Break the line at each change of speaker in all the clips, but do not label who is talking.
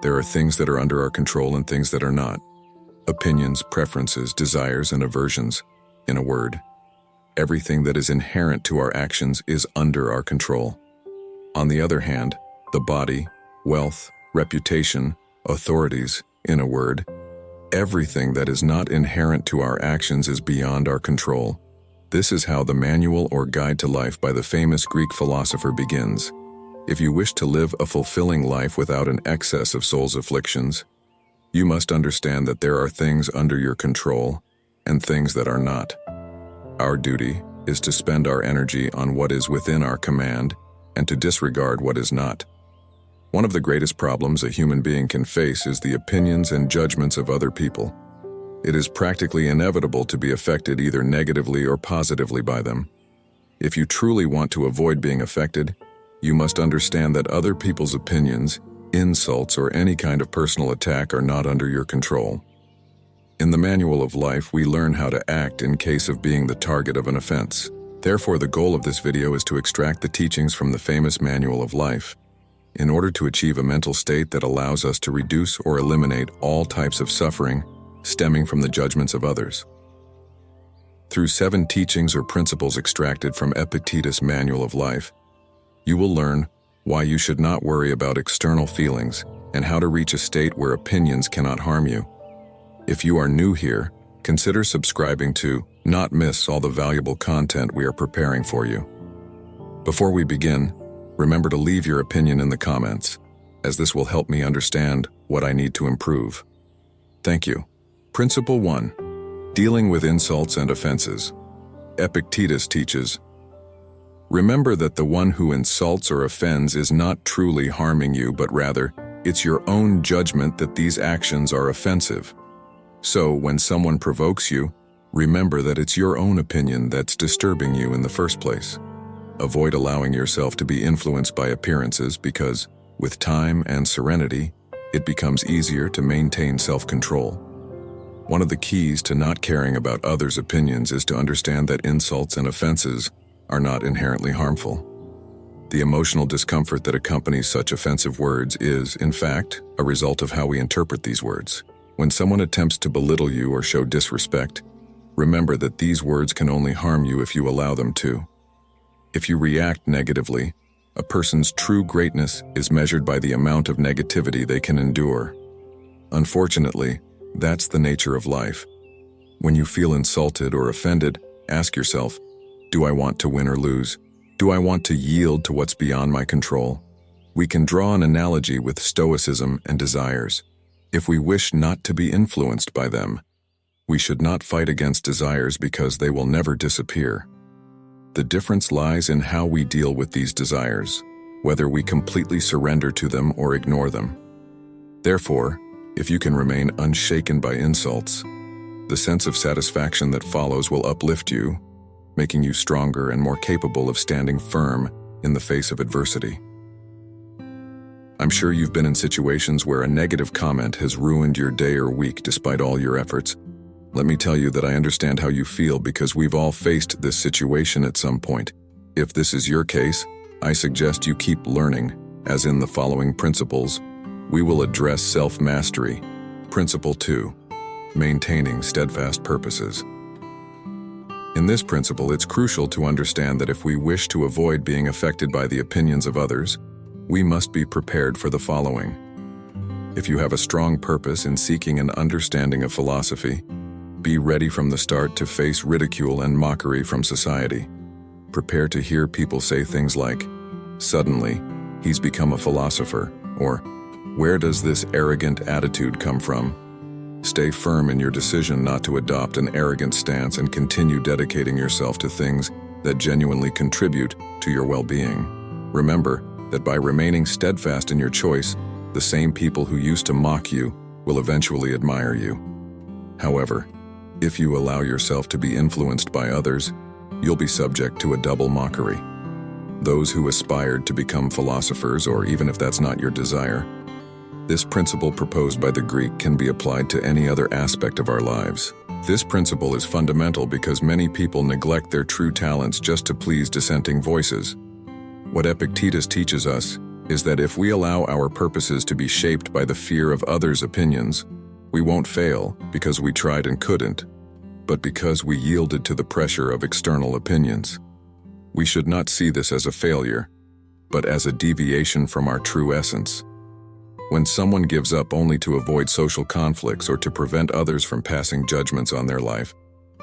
There are things that are under our control and things that are not. Opinions, preferences, desires, and aversions. In a word, everything that is inherent to our actions is under our control. On the other hand, the body, wealth, reputation, authorities, in a word, everything that is not inherent to our actions is beyond our control. This is how the Manual or Guide to Life by the famous Greek philosopher begins. If you wish to live a fulfilling life without an excess of soul's afflictions, you must understand that there are things under your control and things that are not. Our duty is to spend our energy on what is within our command and to disregard what is not. One of the greatest problems a human being can face is the opinions and judgments of other people. It is practically inevitable to be affected either negatively or positively by them. If you truly want to avoid being affected, you must understand that other people's opinions, insults, or any kind of personal attack are not under your control. In the Manual of Life, we learn how to act in case of being the target of an offense. Therefore, the goal of this video is to extract the teachings from the famous Manual of Life in order to achieve a mental state that allows us to reduce or eliminate all types of suffering stemming from the judgments of others. Through 7 teachings or principles extracted from Epictetus' Manual of Life, you will learn why you should not worry about external feelings and how to reach a state where opinions cannot harm you. If you are new here, consider subscribing to not miss all the valuable content we are preparing for you. Before we begin, remember to leave your opinion in the comments, as this will help me understand what I need to improve. Thank you. Principle 1. Dealing with insults and offenses. Epictetus teaches, remember that the one who insults or offends is not truly harming you, but rather, it's your own judgment that these actions are offensive. So, when someone provokes you, remember that it's your own opinion that's disturbing you in the first place. Avoid allowing yourself to be influenced by appearances because, with time and serenity, it becomes easier to maintain self-control. One of the keys to not caring about others' opinions is to understand that insults and offenses are not inherently harmful. The emotional discomfort that accompanies such offensive words is, in fact, a result of how we interpret these words. When someone attempts to belittle you or show disrespect, remember that these words can only harm you if you allow them to. If you react negatively, a person's true greatness is measured by the amount of negativity they can endure. Unfortunately, that's the nature of life. When you feel insulted or offended, ask yourself, do I want to win or lose? Do I want to yield to what's beyond my control? We can draw an analogy with Stoicism and desires. If we wish not to be influenced by them, we should not fight against desires because they will never disappear. The difference lies in how we deal with these desires, whether we completely surrender to them or ignore them. Therefore, if you can remain unshaken by insults, the sense of satisfaction that follows will uplift you, making you stronger and more capable of standing firm in the face of adversity. I'm sure you've been in situations where a negative comment has ruined your day or week despite all your efforts. Let me tell you that I understand how you feel because we've all faced this situation at some point. If this is your case, I suggest you keep learning, as in the following principles. We will address self-mastery. Principle 2. Maintaining steadfast purposes. In this principle, it's crucial to understand that if we wish to avoid being affected by the opinions of others, we must be prepared for the following. If you have a strong purpose in seeking an understanding of philosophy, be ready from the start to face ridicule and mockery from society. Prepare to hear people say things like, "Suddenly, he's become a philosopher," or, "Where does this arrogant attitude come from?" Stay firm in your decision not to adopt an arrogant stance and continue dedicating yourself to things that genuinely contribute to your well-being. Remember that by remaining steadfast in your choice, the same people who used to mock you will eventually admire you. However, if you allow yourself to be influenced by others, you'll be subject to a double mockery. Those who aspired to become philosophers, or even if that's not your desire, this principle proposed by the Greek can be applied to any other aspect of our lives. This principle is fundamental because many people neglect their true talents just to please dissenting voices. What Epictetus teaches us is that if we allow our purposes to be shaped by the fear of others' opinions, we won't fail because we tried and couldn't, but because we yielded to the pressure of external opinions. We should not see this as a failure, but as a deviation from our true essence. When someone gives up only to avoid social conflicts or to prevent others from passing judgments on their life,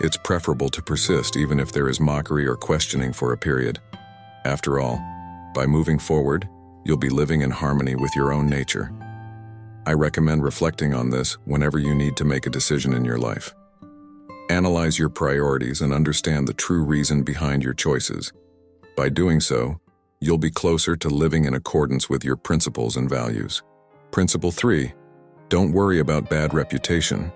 it's preferable to persist even if there is mockery or questioning for a period. After all, by moving forward, you'll be living in harmony with your own nature. I recommend reflecting on this whenever you need to make a decision in your life. Analyze your priorities and understand the true reason behind your choices. By doing so, you'll be closer to living in accordance with your principles and values. Principle 3. Don't worry about bad reputation.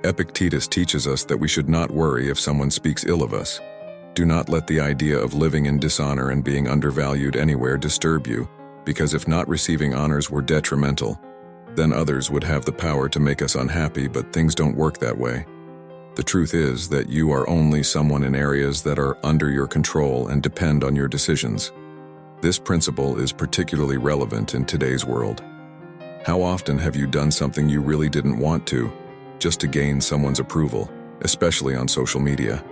Epictetus teaches us that we should not worry if someone speaks ill of us. Do not let the idea of living in dishonor and being undervalued anywhere disturb you, because if not receiving honors were detrimental, then others would have the power to make us unhappy, but things don't work that way. The truth is that you are only someone in areas that are under your control and depend on your decisions. This principle is particularly relevant in today's world. How often have you done something you really didn't want to, just to gain someone's approval, especially on social media?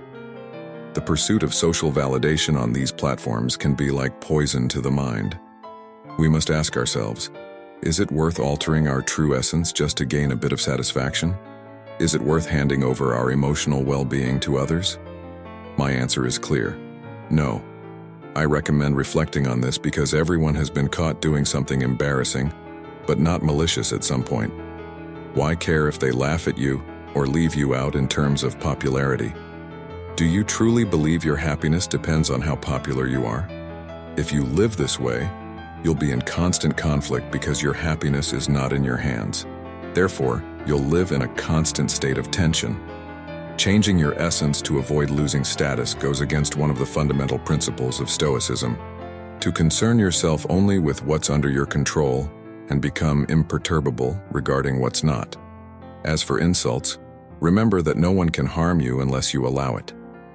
The pursuit of social validation on these platforms can be like poison to the mind. We must ask ourselves, is it worth altering our true essence just to gain a bit of satisfaction? Is it worth handing over our emotional well-being to others? My answer is clear: no. I recommend reflecting on this because everyone has been caught doing something embarrassing, but not malicious at some point. Why care if they laugh at you or leave you out in terms of popularity? Do you truly believe your happiness depends on how popular you are? If you live this way, you'll be in constant conflict because your happiness is not in your hands. Therefore, you'll live in a constant state of tension. Changing your essence to avoid losing status goes against one of the fundamental principles of Stoicism: to concern yourself only with what's under your control and become imperturbable regarding what's not. As for insults, remember that no one can harm you unless you allow it.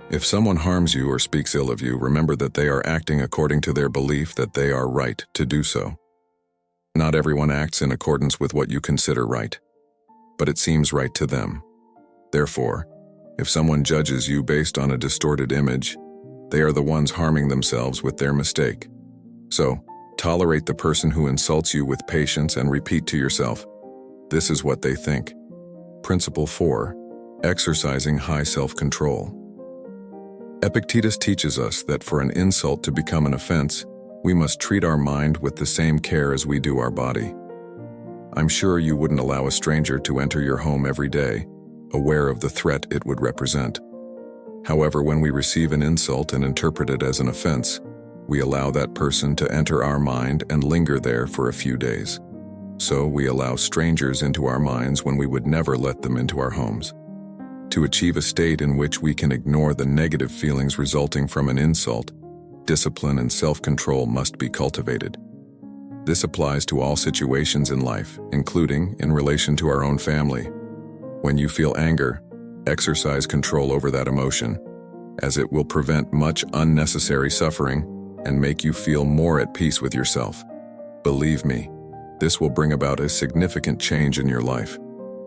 If someone harms you or speaks ill of you, remember that they are acting according to their belief that they are right to do so. Not everyone acts in accordance with what you consider right, but it seems right to them. Therefore, if someone judges you based on a distorted image, they are the ones harming themselves with their mistake. So, tolerate the person who insults you with patience and repeat to yourself, this is what they think. Principle 4. Exercising high self-control. Epictetus teaches us that for an insult to become an offense, we must treat our mind with the same care as we do our body. I'm sure you wouldn't allow a stranger to enter your home every day, aware of the threat it would represent. However, when we receive an insult and interpret it as an offense, we allow that person to enter our mind and linger there for a few days. So we allow strangers into our minds when we would never let them into our homes. To achieve a state in which we can ignore the negative feelings resulting from an insult, discipline and self-control must be cultivated. This applies to all situations in life, including in relation to our own family. When you feel anger, exercise control over that emotion, as it will prevent much unnecessary suffering and make you feel more at peace with yourself. Believe me, this will bring about a significant change in your life.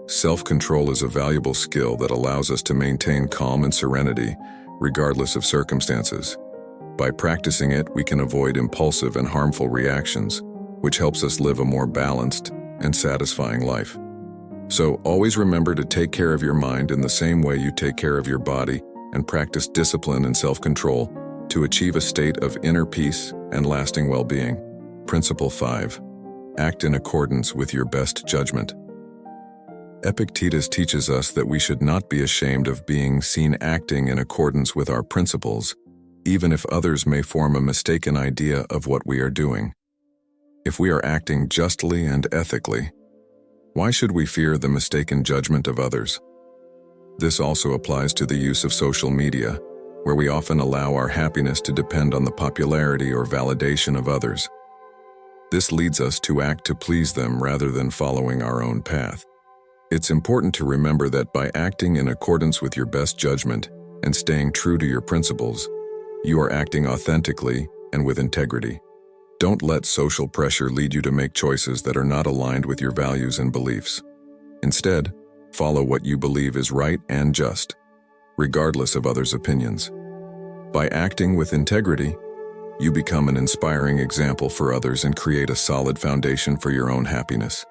Self-control is a valuable skill that allows us to maintain calm and serenity, regardless of circumstances. By practicing it, we can avoid impulsive and harmful reactions, which helps us live a more balanced and satisfying life. So always remember to take care of your mind in the same way you take care of your body, and practice discipline and self-control to achieve a state of inner peace and lasting well-being. Principle 5. Act in accordance with your best judgment. Epictetus teaches us that we should not be ashamed of being seen acting in accordance with our principles, even if others may form a mistaken idea of what we are doing. If we are acting justly and ethically, why should we fear the mistaken judgment of others? This also applies to the use of social media, where we often allow our happiness to depend on the popularity or validation of others. This leads us to act to please them rather than following our own path. It's important to remember that by acting in accordance with your best judgment and staying true to your principles, you are acting authentically and with integrity. Don't let social pressure lead you to make choices that are not aligned with your values and beliefs. Instead, follow what you believe is right and just, regardless of others' opinions. By acting with integrity, you become an inspiring example for others and create a solid foundation for your own happiness.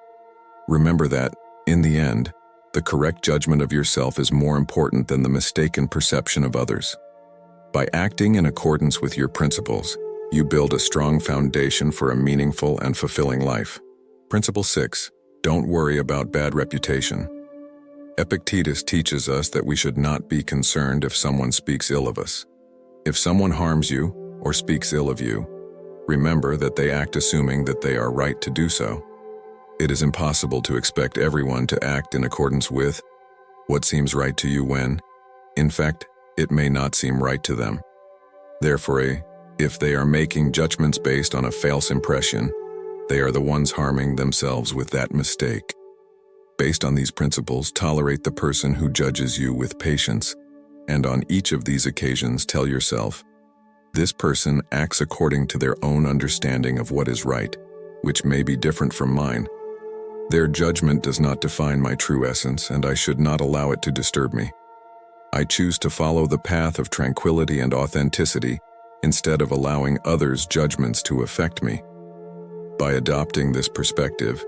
Remember that, in the end, the correct judgment of yourself is more important than the mistaken perception of others. By acting in accordance with your principles, you build a strong foundation for a meaningful and fulfilling life. Principle 6. Don't worry about bad reputation. Epictetus teaches us that we should not be concerned if someone speaks ill of us. If someone harms you or speaks ill of you, remember that they act assuming that they are right to do so. It is impossible to expect everyone to act in accordance with what seems right to you when, in fact, it may not seem right to them. Therefore, if they are making judgments based on a false impression, they are the ones harming themselves with that mistake. Based on these principles, tolerate the person who judges you with patience, and on each of these occasions tell yourself, this person acts according to their own understanding of what is right, which may be different from mine. Their judgment does not define my true essence, and I should not allow it to disturb me. I choose to follow the path of tranquility and authenticity instead of allowing others' judgments to affect me. By adopting this perspective,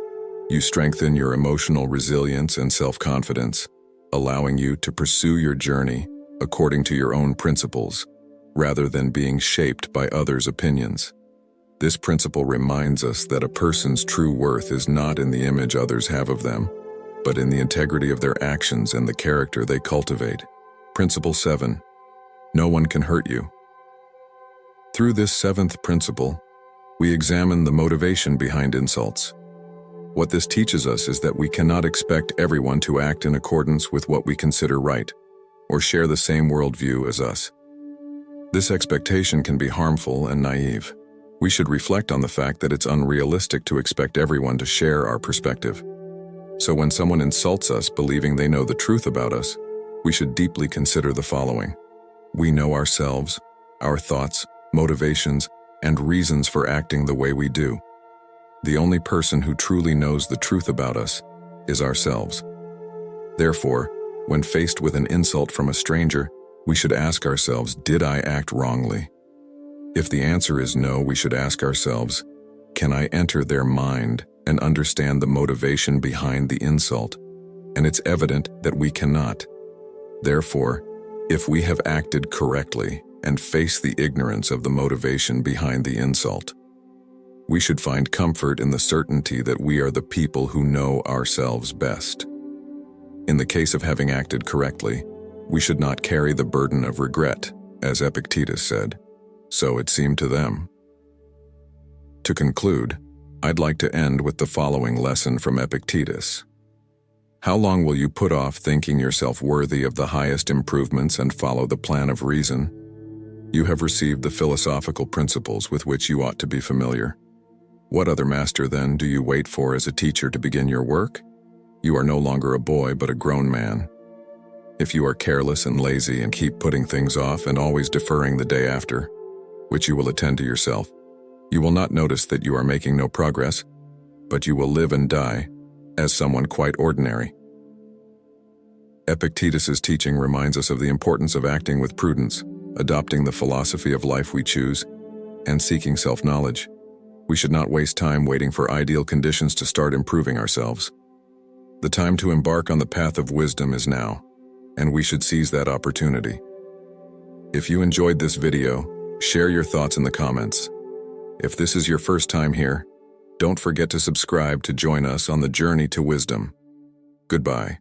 you strengthen your emotional resilience and self-confidence, allowing you to pursue your journey according to your own principles, rather than being shaped by others' opinions. This principle reminds us that a person's true worth is not in the image others have of them, but in the integrity of their actions and the character they cultivate. Principle 7. No one can hurt you. Through this seventh principle, we examine the motivation behind insults. What this teaches us is that we cannot expect everyone to act in accordance with what we consider right, or share the same worldview as us. This expectation can be harmful and naive. We should reflect on the fact that it's unrealistic to expect everyone to share our perspective. So when someone insults us believing they know the truth about us, we should deeply consider the following. We know ourselves, our thoughts, motivations, and reasons for acting the way we do. The only person who truly knows the truth about us is ourselves. Therefore, when faced with an insult from a stranger, we should ask ourselves, did I act wrongly? If the answer is no, we should ask ourselves, can I enter their mind and understand the motivation behind the insult? And it's evident that we cannot. Therefore, if we have acted correctly and face the ignorance of the motivation behind the insult, we should find comfort in the certainty that we are the people who know ourselves best. In the case of having acted correctly, we should not carry the burden of regret, as Epictetus said. So it seemed to them. To conclude, I'd like to end with the following lesson from Epictetus. How long will you put off thinking yourself worthy of the highest improvements and follow the plan of reason? You have received the philosophical principles with which you ought to be familiar. What other master, then, do you wait for as a teacher to begin your work? You are no longer a boy, but a grown man. If you are careless and lazy and keep putting things off and always deferring the day after, which you will attend to yourself, you will not notice that you are making no progress, but you will live and die as someone quite ordinary. Epictetus's teaching reminds us of the importance of acting with prudence, adopting the philosophy of life we choose, and seeking self-knowledge. We should not waste time waiting for ideal conditions to start improving ourselves. The time to embark on the path of wisdom is now, and we should seize that opportunity. If you enjoyed this video, share your thoughts in the comments. If this is your first time here, don't forget to subscribe to join us on the journey to wisdom. Goodbye.